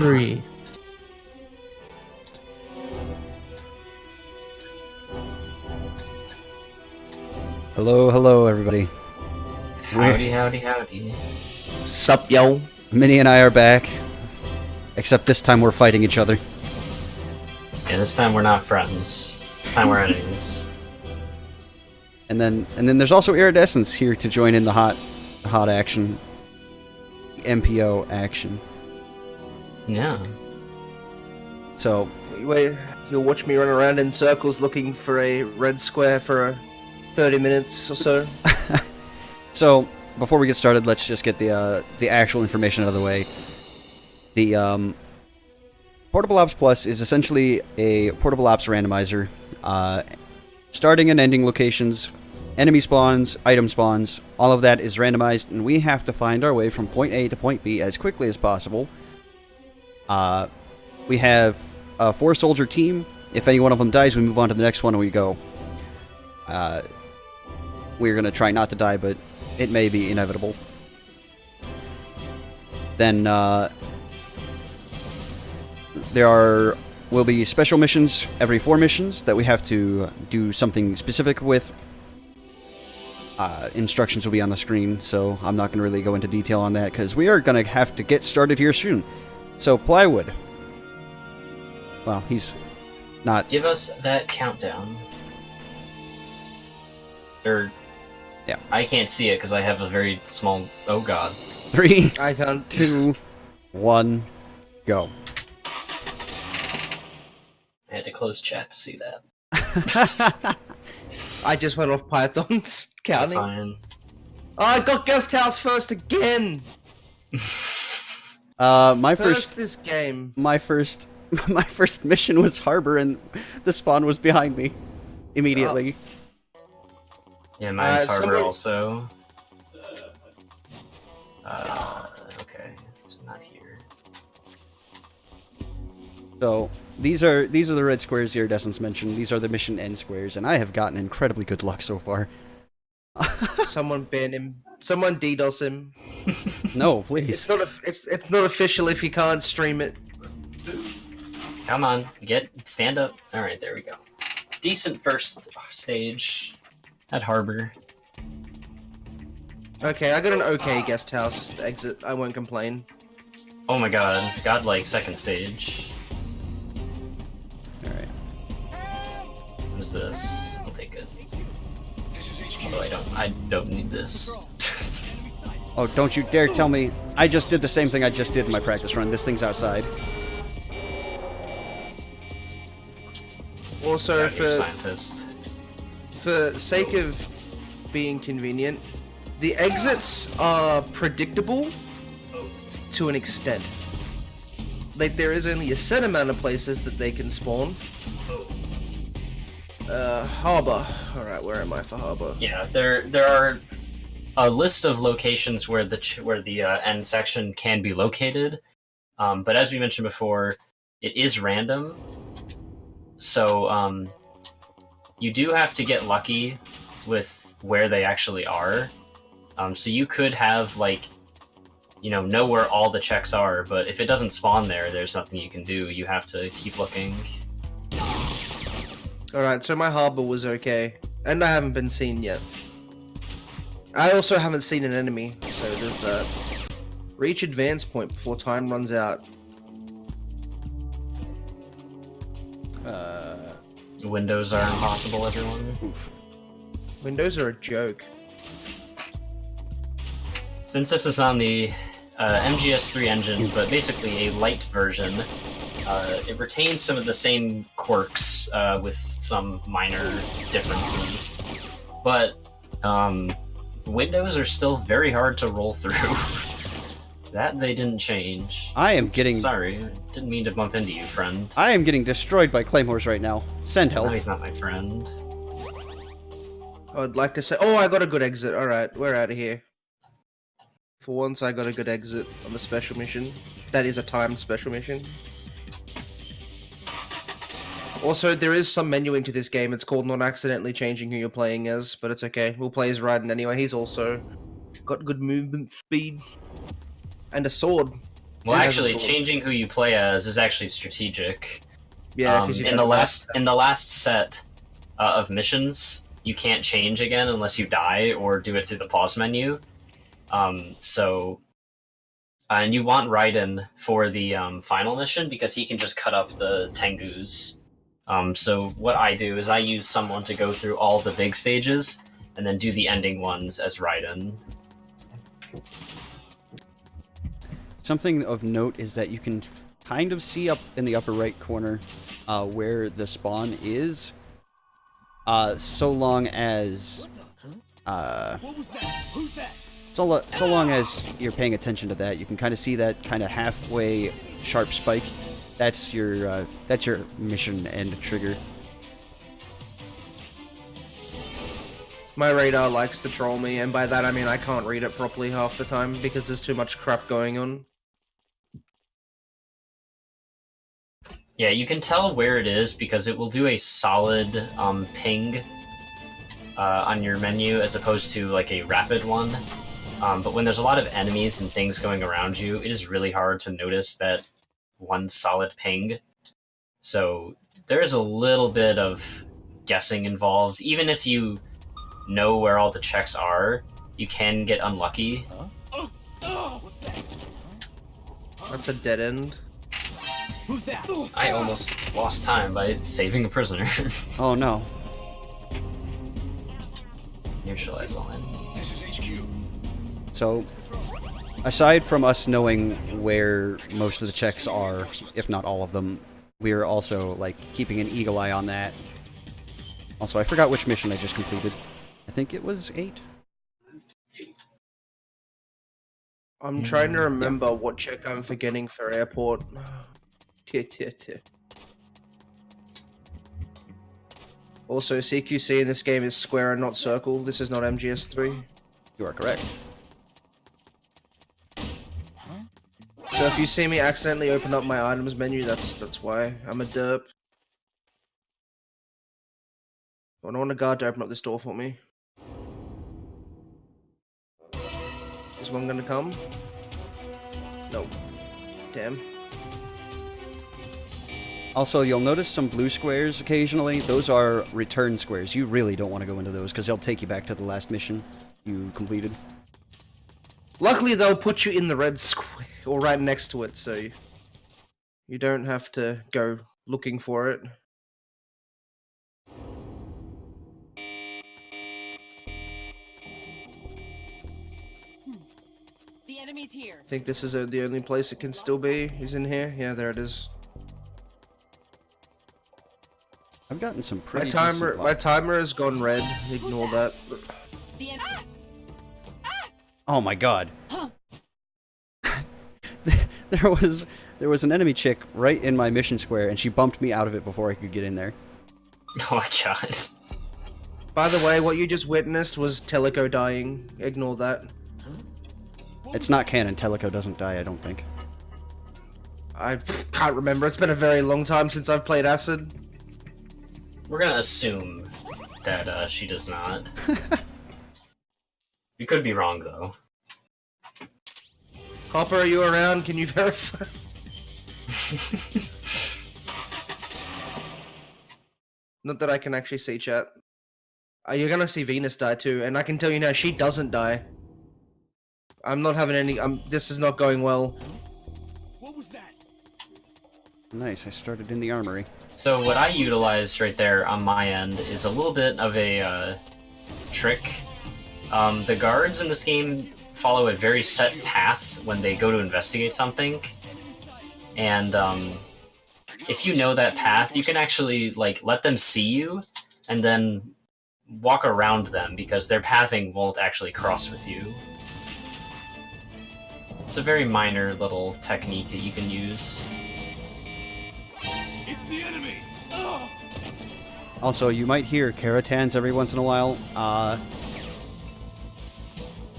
3. Hello, everybody. Howdy. Sup, yo? Minnie and I are back. Except this time we're fighting each other. Yeah, this time we're not friends. This time we're enemies. And then there's also Iridescence here to join in the hot action. MPO action. Yeah. So, Wait, you'll watch me run around in circles looking for a red square for 30 minutes or so? so before we get started, let's just get the actual information out of the way. The Portable Ops Plus is essentially a portable ops randomizer. Starting and ending locations, enemy spawns, item spawns, all of that is randomized, and we have to find our way from point A to point B as quickly as possible. We have a 4-soldier team. If any one of them dies, we move on to the next one and we go. We're going to try not to die, but it may be inevitable. Then there will be special missions every 4 missions that we have to do something specific with. Instructions will be on the screen, so I'm not going to really go into detail on that because we are going to have to get started here soon. So, Plywood. Well, he's not... Give us that countdown. Yeah. I can't see it because I have a very small... Oh god. 3, I can't. 2, 1, go. I had to close chat to see that. I just went off Python's counting. Fine. Oh, I got guest house first again! My First this game. my first mission was Harbor, and the spawn was behind me immediately. Yeah, mine's Harbor somebody- also. Okay. It's not here. So these are the red squares Iridescence mentioned. These are the mission end squares, and I have gotten incredibly good luck so far. Someone ban him. Someone DDoS him. No, please. It's not official if you can't stream it. Come on, stand up. Alright, there we go. Decent first stage at Harbor. Okay, I got an okay guest house exit. I won't complain. Oh my god, godlike second stage. All right. What is this? I'll take it. Although I don't need this. Oh, don't you dare tell me I just did the same thing I just did in my practice run. This thing's outside. Also, Gotta be a scientist. for sake of being convenient, the exits are predictable to an extent. Like, there is only a set amount of places that they can spawn. Harbor. Alright, where am I for Harbor? Yeah, there are a list of locations where the end section can be located, but as we mentioned before, it is random. So you do have to get lucky with where they actually are. So you could have know where all the checks are, but if it doesn't spawn there, there's nothing you can do. You have to keep looking. Alright, so my Harbor was okay. And I haven't been seen yet. I also haven't seen an enemy, so there's that. Reach advance point before time runs out. Windows are impossible, everyone. Oof. Windows are a joke. Since this is on the MGS3 engine, but basically a light version, it retains some of the same quirks with some minor differences. But Windows are still very hard to roll through. That they didn't change. I am getting... Sorry, didn't mean to bump into you, friend. I am getting destroyed by claymores right now. Send help. No, he's not my friend. I would like to say... Oh, I got a good exit. Alright, we're out of here. For once, I got a good exit on the special mission. That is a timed special mission. Also, there is some menuing to this game. It's called not accidentally changing who you're playing as, but it's okay. We'll play as Raiden anyway. He's also got good movement speed. And a sword. Well, It has a actually, sword. changing who you play as is actually strategic. Yeah, because In the last set of missions, you can't change again unless you die or do it through the pause menu. And you want Raiden for the final mission because he can just cut up the Tengus. So what I do is I use someone to go through all the big stages and then do the ending ones as Raiden. Something of note is that you can kind of see up in the upper right corner where the spawn is, so long as so long as you're paying attention to that, you can kind of see that kind of halfway sharp spike. That's your mission end trigger. My radar likes to troll me, and by that I mean I can't read it properly half the time because there's too much crap going on. Yeah, you can tell where it is because it will do a solid ping on your menu as opposed to like a rapid one. But when there's a lot of enemies and things going around you, it is really hard to notice that one solid ping. So there is a little bit of guessing involved. Even if you know where all the checks are, you can get unlucky. That's a dead end. Who's that? I almost lost time by saving a prisoner. Oh no. Neutralize all enemies. So, aside from us knowing where most of the checks are, if not all of them, we're also, like, keeping an eagle eye on that. Also, I forgot which mission I just completed. I think it was 8? I'm trying to remember what check I'm forgetting for airport. Also, CQC in this game is square and not circle. This is not MGS3. You are correct. So if you see me accidentally open up my items menu, that's why. I'm a derp. I don't want a guard to open up this door for me. Is one gonna come? No. Damn. Also, you'll notice some blue squares occasionally. Those are return squares. You really don't want to go into those because they'll take you back to the last mission you completed. Luckily, they'll put you in the red square, or right next to it, so you don't have to go looking for it. The enemy's here. I think this is the only place it can still be. Is in here? Yeah, there it is. I've gotten some My pretty timer, decent my timer has gone red. Ignore that. The enemy. Oh my god. there was an enemy chick right in my mission square, and she bumped me out of it before I could get in there. Oh my god. By the way, what you just witnessed was Teleco dying. Ignore that. It's not canon. Teleco doesn't die, I don't think. I can't remember. It's been a very long time since I've played Acid. We're gonna assume that she does not. You could be wrong, though. Hopper, are you around? Can you verify? Not that I can actually see chat. You're gonna see Venus die too, and I can tell you now, she doesn't die. I'm not having any. This is not going well. What was that? Nice, I started in the armory. So what I utilized right there on my end is a little bit of a trick. The guards in this game follow a very set path when they go to investigate something, and if you know that path, you can actually like let them see you and then walk around them because their pathing won't actually cross with you. It's a very minor little technique that you can use. It's the enemy. Also, you might hear Karatans every once in a while.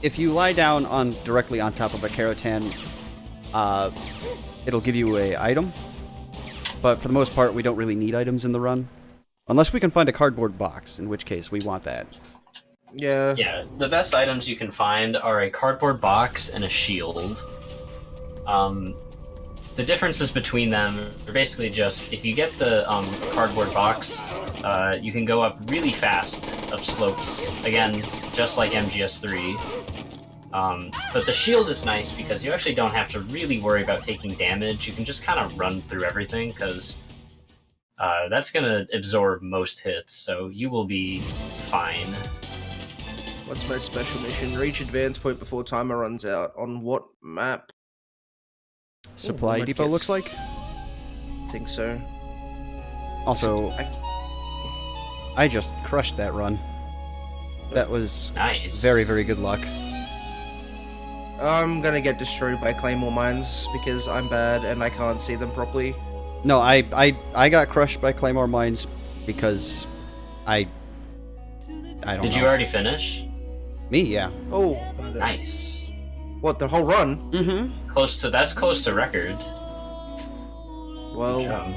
If you lie down directly on top of a Karatan, it'll give you an item. But for the most part, we don't really need items in the run. Unless we can find a cardboard box, in which case we want that. Yeah. Yeah, the best items you can find are a cardboard box and a shield. The differences between them are basically just if you get the cardboard box, you can go up really fast up slopes. Again, just like MGS3. But the shield is nice because you actually don't have to really worry about taking damage. You can just kind of run through everything because that's going to absorb most hits, so you will be fine. What's my special mission? Reach advance point before timer runs out. On what map? Supply Ooh, depot looks like. Think so. Also, I just crushed that run. That was Nice. very, very good luck. I'm gonna get destroyed by claymore mines because I'm bad and I can't see them properly. No, I got crushed by claymore mines because I don't know. Did you already finish? Me, yeah. Oh, Nice. what, the whole run? Mm-hmm. That's close to record. Well, Good job.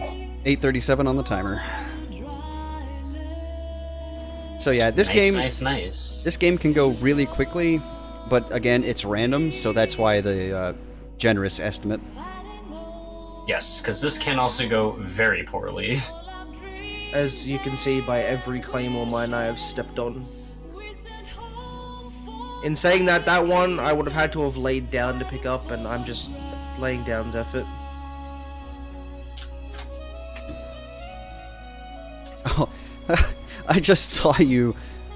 8:37 on the timer. So yeah, this Nice. This game can go really quickly, but again, it's random, so that's why the generous estimate. Yes, because this can also go very poorly. as you can see by every claymore mine I have stepped on. In saying that, that one I would have had to have laid down to pick up, and I'm just laying down's effort. Oh, I just saw you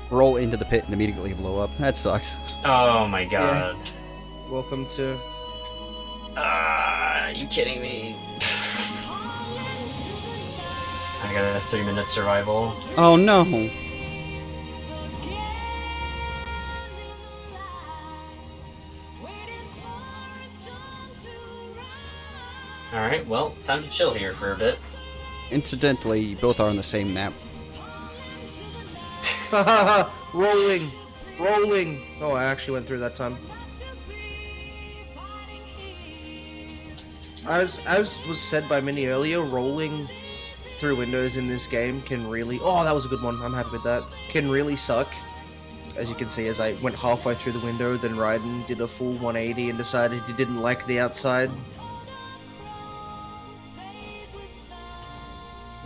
roll into the pit and immediately blow up. That sucks. Oh my god. Welcome to... Are you kidding me? I got a 3-minute survival. Oh no. Alright, well, time to chill here for a bit. Incidentally, you both are on the same map. Rolling! Rolling! Oh, I actually went through that time. As was said by Minnie earlier, rolling through windows in this game can really... Oh, that was a good one. I'm happy with that. Can really suck. As you can see, as I went halfway through the window, then Raiden did a full 180 and decided he didn't like the outside.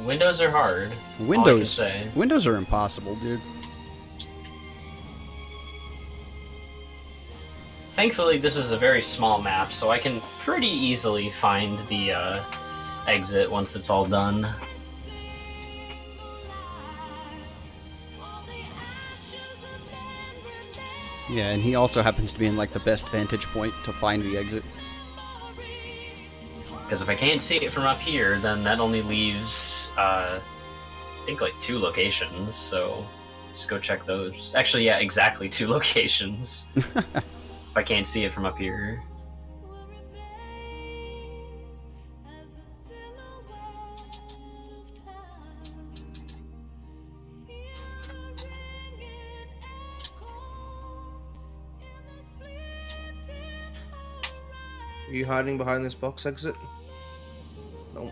Windows are hard. Windows. All I can say. Windows are impossible, dude. Thankfully, this is a very small map, so I can pretty easily find the exit once it's all done. Yeah, and he also happens to be in like the best vantage point to find the exit. Because if I can't see it from up here, then that only leaves, I think, like 2 locations, so just go check those. Actually, yeah, exactly 2 locations. If I can't see it from up here. Are you hiding behind this box exit? No.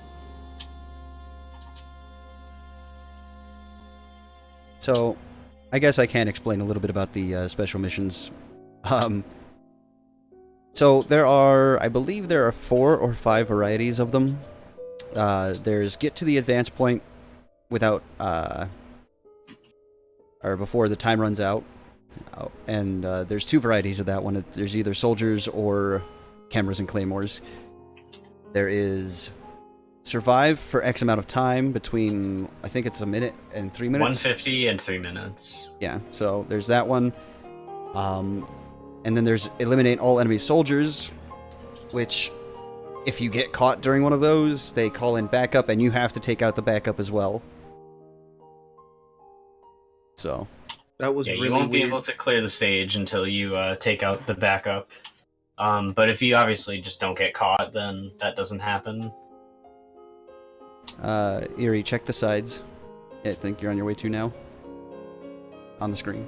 So, I guess I can explain a little bit about the special missions. So there are, I believe there are 4 or 5 varieties of them. There's get to the advance point without, or before the time runs out. And there's 2 varieties of that one. There's either soldiers or cameras and claymores. There is survive for X amount of time between, I think it's a minute and 3 minutes. 150 and 3 minutes. Yeah, so there's that one. And then there's eliminate all enemy soldiers, which, if you get caught during one of those, they call in backup, and you have to take out the backup as well. So That was Yeah, really you won't be weird. able to clear the stage until you take out the backup. But if you obviously just don't get caught, then that doesn't happen. Erie, check the sides. I think you're on your way to now. On the screen.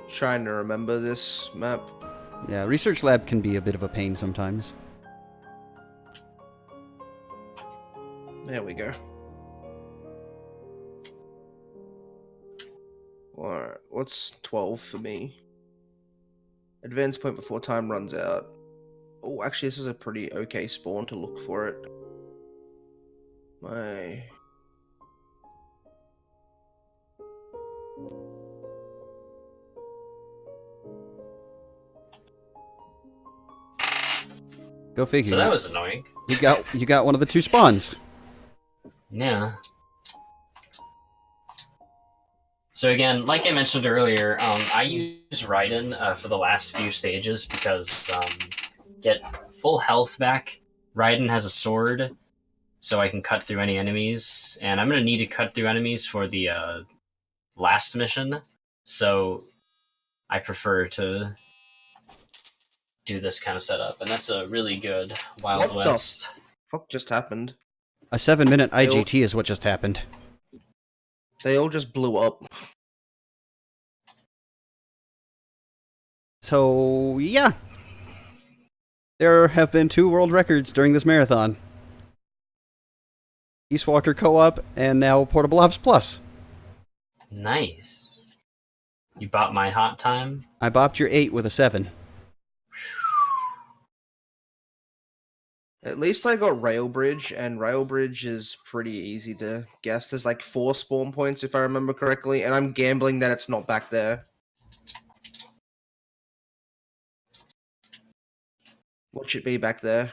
Trying to remember this map. Yeah, Research Lab can be a bit of a pain sometimes. There we go. Alright, what's 12 for me? Advance point before time runs out. Oh, actually, this is a pretty okay spawn to look for it. My... Go figure. So that was annoying. You got one of the two spawns. Yeah. So again, like I mentioned earlier, I use Raiden for the last few stages because get full health back. Raiden has a sword, so I can cut through any enemies, and I'm going to need to cut through enemies for the last mission, so I prefer to do this kind of setup, and that's a really good Wild What the West. fuck just happened? A 7-minute IGT is what just happened. They all just blew up. So, yeah. There have been 2 world records during this marathon. East Walker Co-op, and now Portable Ops Plus. Nice. You bought my hot time? I bopped your 8 with a 7. At least I got Railbridge, and Railbridge is pretty easy to guess. There's like 4 spawn points, if I remember correctly, and I'm gambling that it's not back there. What should be back there?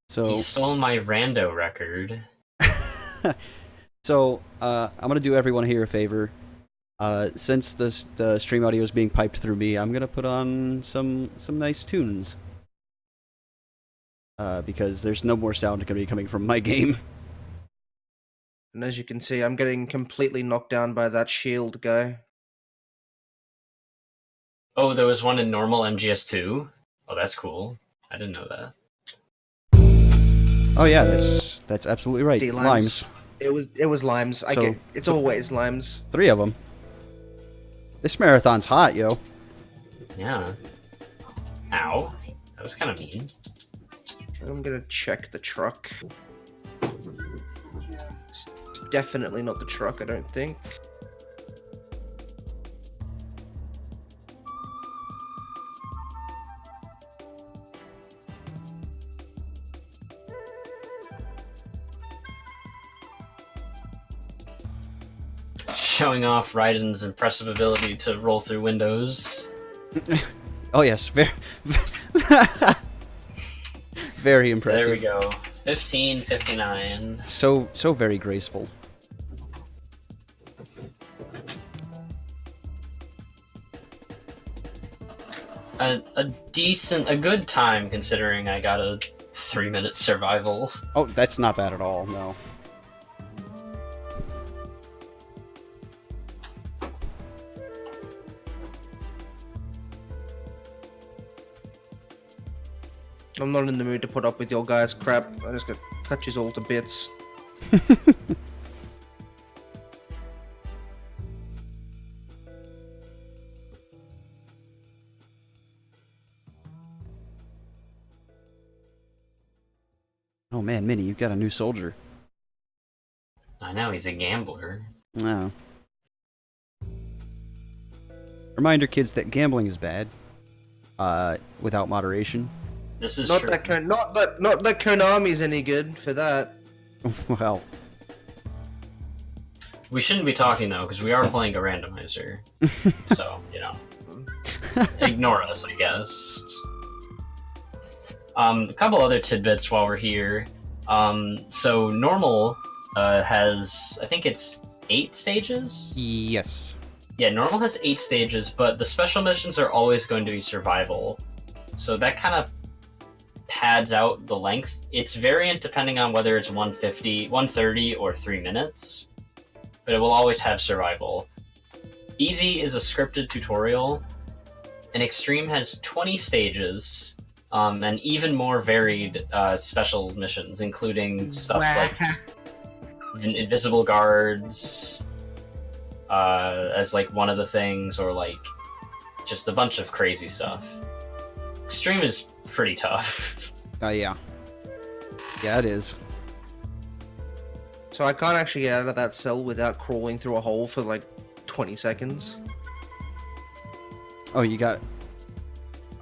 So, He stole my rando record. so I'm gonna do everyone here a favor. Since the stream audio is being piped through me, I'm gonna put on some nice tunes. Because there's no more sound gonna be coming from my game. And as you can see, I'm getting completely knocked down by that shield guy. Oh, there was one in normal MGS2? Oh, that's cool. I didn't know that. Oh yeah, that's absolutely right. D-limes. Limes. It was limes. So- It's always limes. 3 of them. This marathon's hot, yo. Yeah. Ow. That was kind of mean. I'm gonna check the truck. It's definitely not the truck, I don't think. Showing off Raiden's impressive ability to roll through windows. Oh yes, very, very impressive. There we go. 1559. So very graceful. A good time considering I got a 3-minute survival. Oh, that's not bad at all. No. I'm not in the mood to put up with your guys' crap. I'm just gonna cut you all to bits. Oh man, Minnie, you've got a new soldier. I know, he's a gambler. No. Reminder, kids, that gambling is bad. Without moderation. This is Not true. that Konami's any good for that. Well, We shouldn't be talking though, because we are playing a randomizer. So, you know. Ignore us, I guess. A couple other tidbits while we're here. So normal has, I think it's 8 stages? yes. Yeah, normal has 8 stages, but the special missions are always going to be survival. So that kind of pads out the length. It's variant depending on whether it's 150, 130, or 3 minutes. But it will always have survival. Easy is a scripted tutorial, and Extreme has 20 stages, and even more varied special missions, including stuff like invisible guards as like one of the things, or like just a bunch of crazy stuff. Extreme is pretty tough. Yeah. Yeah, it is. So I can't actually get out of that cell without crawling through a hole for like 20 seconds. Oh, you got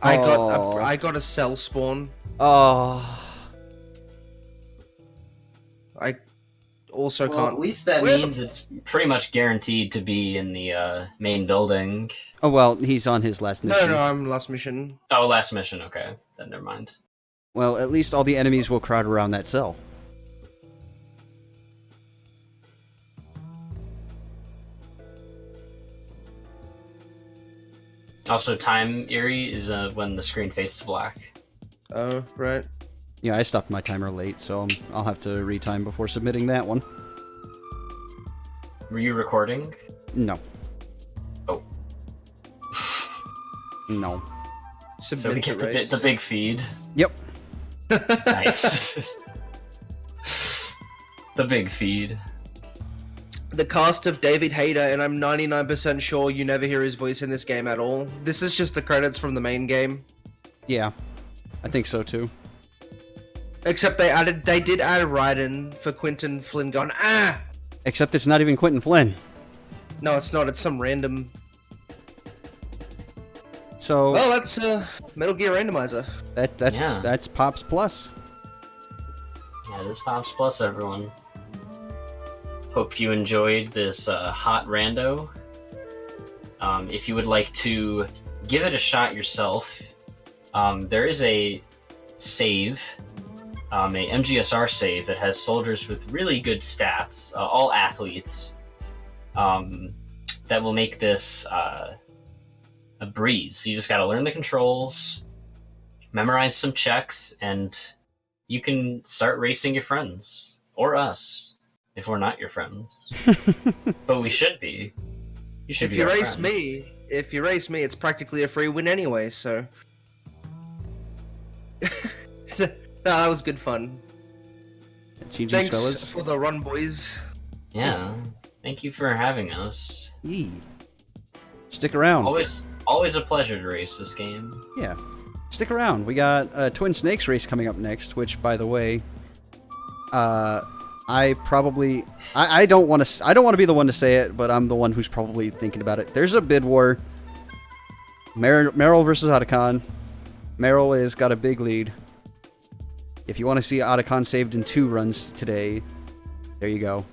I got a cell spawn. Oh. I also Well, can't. at least that Where means it's pretty much guaranteed to be in the main building. Oh, well, he's on his last mission. No, I'm last mission. Oh, last mission. Okay, then never mind. Well, at least all the enemies will crowd around that cell. Also, time Erie is when the screen fades to black. Oh, right. Yeah, I stopped my timer late, so I'll have to retime before submitting that one. Were you recording? No. Oh. No. So we get race. the big feed. Yep. Nice. The big feed. The cast of David Hayter, and I'm 99% sure you never hear his voice in this game at all. This is just the credits from the main game. Yeah. I think so, too. Except they did add Raiden for Quentin Flynn going, ah! Except it's not even Quentin Flynn. No, it's not. It's some random... So... Well, that's Metal Gear Randomizer. That's Pops Plus. Yeah, this Pops Plus, everyone. Hope you enjoyed this hot rando. If you would like to give it a shot yourself, there is a save, a MGSR save that has soldiers with really good stats, all athletes, that will make this a breeze. You just got to learn the controls, memorize some checks, and you can start racing your friends or us if we're not your friends. But we should be. You should If be you our race friend. me, it's practically a free win anyway, so... No, that was good fun. GG's, Thanks fellas. for the run, boys. Yeah. Thank you for having us. Yee. Stick around. Always a pleasure to race this game. Yeah. Stick around. We got a Twin Snakes race coming up next, which, by the way, I don't want to be the one to say it, but I'm the one who's probably thinking about it. There's a bid war. Meryl versus Otacon. Meryl has got a big lead. If you want to see Otacon saved in 2 runs today, there you go.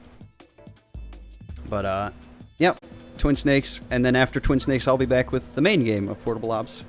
But, yep. Twin Snakes, and then after Twin Snakes, I'll be back with the main game of Portable Ops.